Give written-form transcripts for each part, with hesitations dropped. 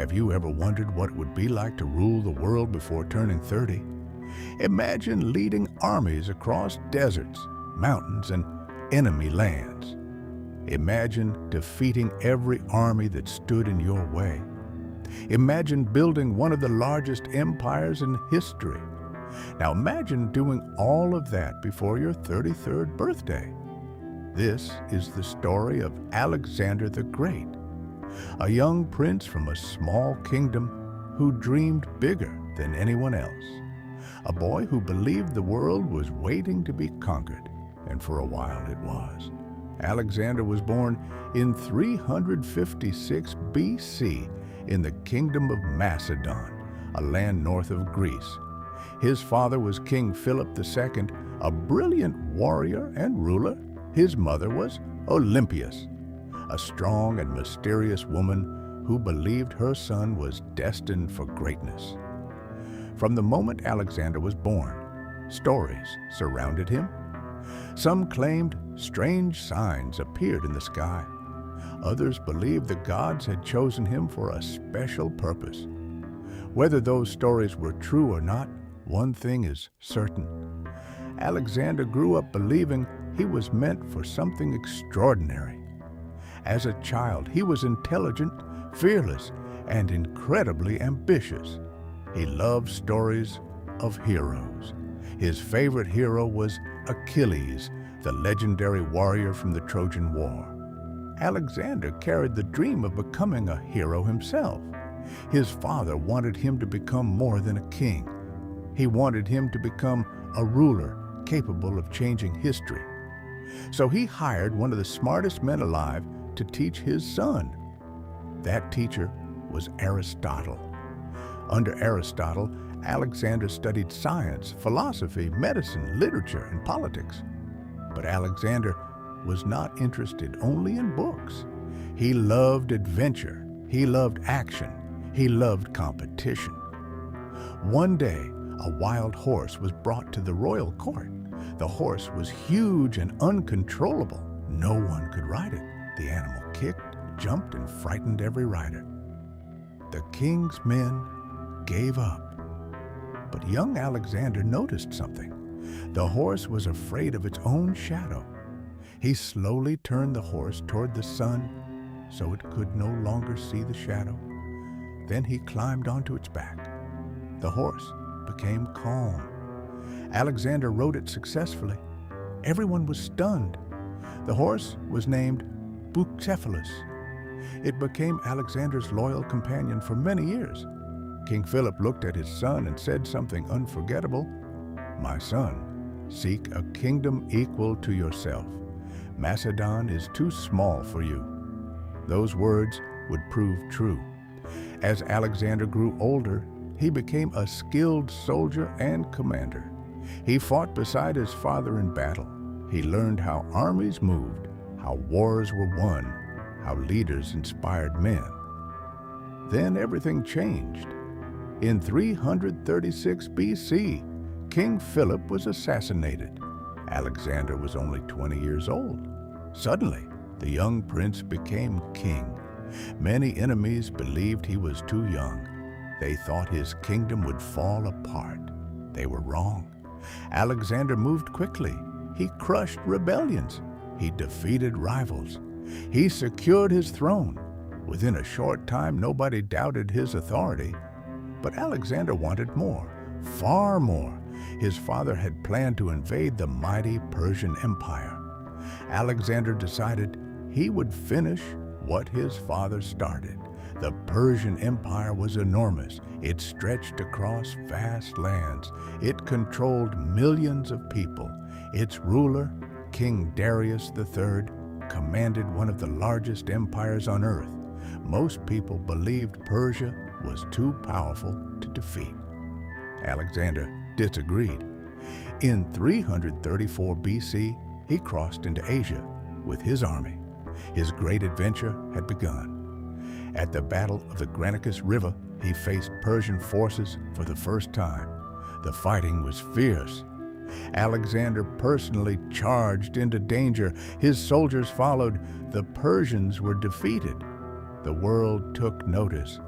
Have you ever wondered what it would be like to rule the world before turning 30? Imagine leading armies across deserts, mountains, and enemy lands. Imagine defeating every army that stood in your way. Imagine building one of the largest empires in history. Now imagine doing all of that before your 33rd birthday. This is the story of Alexander the Great, a young prince from a small kingdom who dreamed bigger than anyone else. A boy who believed the world was waiting to be conquered, and for a while it was. Alexander was born in 356 BC in the kingdom of Macedon, a land north of Greece. His father was King Philip II, a brilliant warrior and ruler. His mother was Olympias, a strong and mysterious woman who believed her son was destined for greatness. From the moment Alexander was born, stories surrounded him. Some claimed strange signs appeared in the sky. Others believed the gods had chosen him for a special purpose. Whether those stories were true or not, one thing is certain. Alexander grew up believing he was meant for something extraordinary. As a child, he was intelligent, fearless, and incredibly ambitious. He loved stories of heroes. His favorite hero was Achilles, the legendary warrior from the Trojan War. Alexander carried the dream of becoming a hero himself. His father wanted him to become more than a king. He wanted him to become a ruler capable of changing history. So he hired one of the smartest men alive to teach his son. That teacher was Aristotle. Under Aristotle, Alexander studied science, philosophy, medicine, literature, and politics. But Alexander was not interested only in books. He loved adventure. He loved action. He loved competition. One day, a wild horse was brought to the royal court. The horse was huge and uncontrollable. No one could ride it. The animal kicked, jumped, and frightened every rider. The king's men gave up. But young Alexander noticed something. The horse was afraid of its own shadow. He slowly turned the horse toward the sun so it could no longer see the shadow. Then he climbed onto its back. The horse became calm. Alexander rode it successfully. Everyone was stunned. The horse was named Bucephalus. It became Alexander's loyal companion for many years. King Philip looked at his son and said something unforgettable. "My son, seek a kingdom equal to yourself. Macedon is too small for you." Those words would prove true. As Alexander grew older, he became a skilled soldier and commander. He fought beside his father in battle. He learned how armies moved, how wars were won, how leaders inspired men. Then everything changed. In 336 BC, King Philip was assassinated. Alexander was only 20 years old. Suddenly, the young prince became king. Many enemies believed he was too young. They thought his kingdom would fall apart. They were wrong. Alexander moved quickly. He crushed rebellions. He defeated rivals. He secured his throne. Within a short time, nobody doubted his authority. But Alexander wanted more, far more. His father had planned to invade the mighty Persian Empire. Alexander decided he would finish what his father started. The Persian Empire was enormous. It stretched across vast lands. It controlled millions of people. Its ruler, King Darius III, commanded one of the largest empires on earth. Most people believed Persia was too powerful to defeat. Alexander disagreed. In 334 BC, he crossed into Asia with his army. His great adventure had begun. At the Battle of the Granicus River, he faced Persian forces for the first time. The fighting was fierce. Alexander personally charged into danger. His soldiers followed. The Persians were defeated. The world took notice.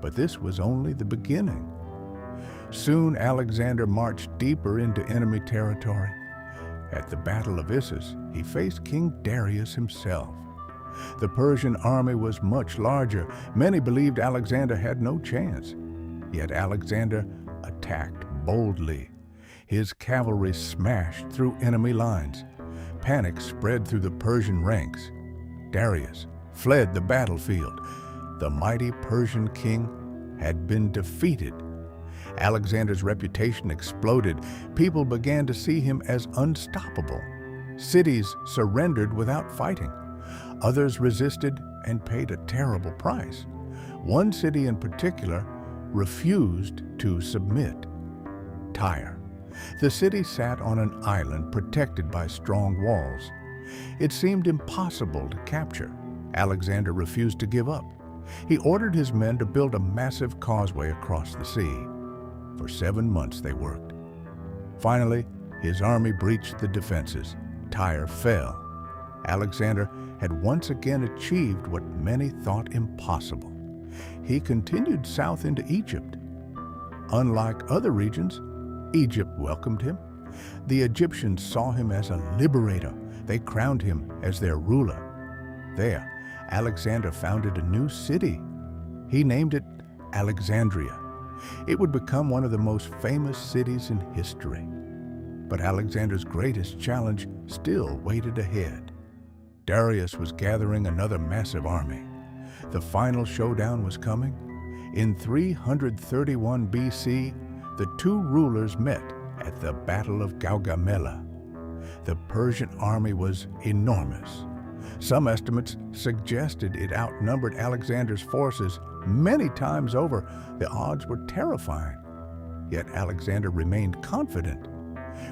But this was only the beginning. Soon Alexander marched deeper into enemy territory. At the Battle of Issus, he faced King Darius himself. The Persian army was much larger. Many believed Alexander had no chance. Yet Alexander attacked boldly. His cavalry smashed through enemy lines. Panic spread through the Persian ranks. Darius fled the battlefield. The mighty Persian king had been defeated. Alexander's reputation exploded. People began to see him as unstoppable. Cities surrendered without fighting. Others resisted and paid a terrible price. One city in particular refused to submit: Tyre. The city sat on an island protected by strong walls. It seemed impossible to capture. Alexander refused to give up. He ordered his men to build a massive causeway across the sea. For 7 months they worked. Finally, his army breached the defenses. Tyre fell. Alexander had once again achieved what many thought impossible. He continued south into Egypt. Unlike other regions, Egypt welcomed him. The Egyptians saw him as a liberator. They crowned him as their ruler. There, Alexander founded a new city. He named it Alexandria. It would become one of the most famous cities in history. But Alexander's greatest challenge still waited ahead. Darius was gathering another massive army. The final showdown was coming. In 331 BC, the two rulers met at the Battle of Gaugamela. The Persian army was enormous. Some estimates suggested it outnumbered Alexander's forces many times over. The odds were terrifying. Yet Alexander remained confident.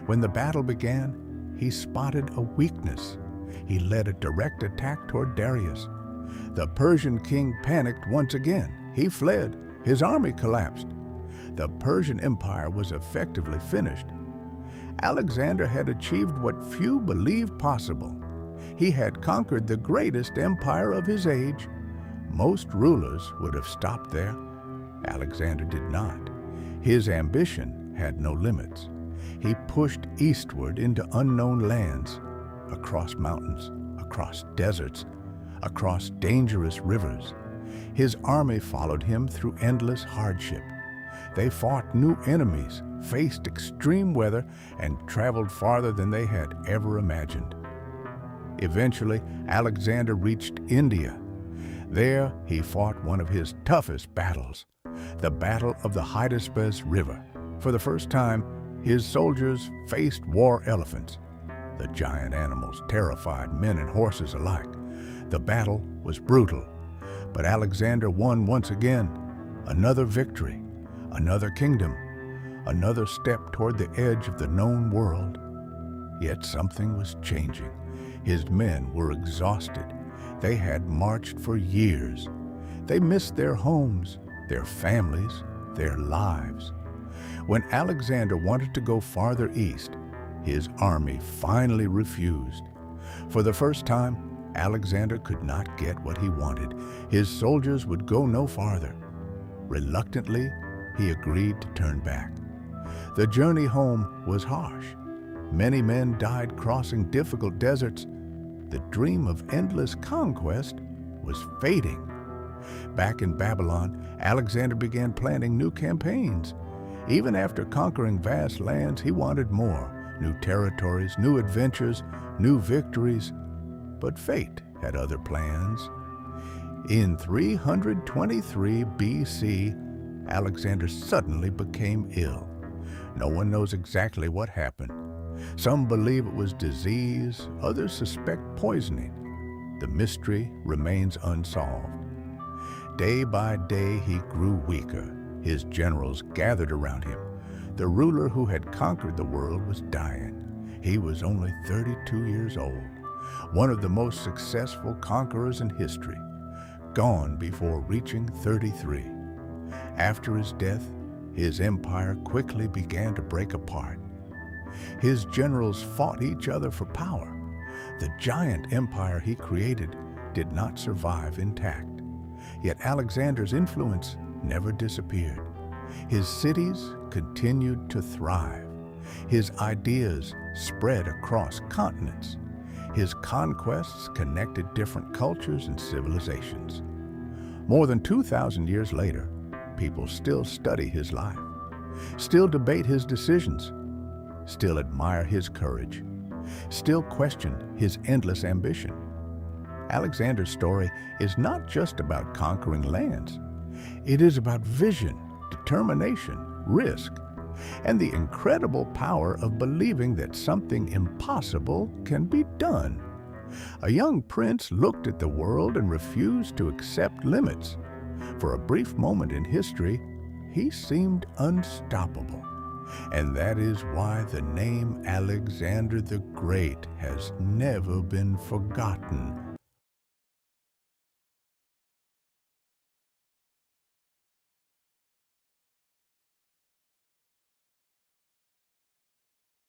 When the battle began, he spotted a weakness. He led a direct attack toward Darius. The Persian king panicked once again. He fled. His army collapsed. The Persian Empire was effectively finished. Alexander had achieved what few believed possible. He had conquered the greatest empire of his age. Most rulers would have stopped there. Alexander did not. His ambition had no limits. He pushed eastward into unknown lands, across mountains, across deserts, across dangerous rivers. His army followed him through endless hardship. They fought new enemies, faced extreme weather, and traveled farther than they had ever imagined. Eventually, Alexander reached India. There, he fought one of his toughest battles, the Battle of the Hydaspes River. For the first time, his soldiers faced war elephants. The giant animals terrified men and horses alike. The battle was brutal, but Alexander won once again. Another victory, another kingdom, another step toward the edge of the known world. Yet something was changing. His men were exhausted. They had marched for years. They missed their homes, their families, their lives. When Alexander wanted to go farther east, his army finally refused. For the first time, Alexander could not get what he wanted. His soldiers would go no farther. Reluctantly, he agreed to turn back. The journey home was harsh. Many men died crossing difficult deserts. The dream of endless conquest was fading. Back in Babylon, Alexander began planning new campaigns. Even after conquering vast lands, he wanted more. New territories, new adventures, new victories. But fate had other plans. In 323 BC, Alexander suddenly became ill. No one knows exactly what happened. Some believe it was disease, others suspect poisoning. The mystery remains unsolved. Day by day, he grew weaker. His generals gathered around him. The ruler who had conquered the world was dying. He was only 32 years old, one of the most successful conquerors in history, gone before reaching 33. After his death, his empire quickly began to break apart. His generals fought each other for power. The giant empire he created did not survive intact. Yet Alexander's influence never disappeared. His cities continued to thrive. His ideas spread across continents. His conquests connected different cultures and civilizations. More than 2,000 years later, people still study his life, still debate his decisions, still admire his courage, still question his endless ambition. Alexander's story is not just about conquering lands. It is about vision, determination, risk, and the incredible power of believing that something impossible can be done. A young prince looked at the world and refused to accept limits. For a brief moment in history, he seemed unstoppable. And that is why the name Alexander the Great has never been forgotten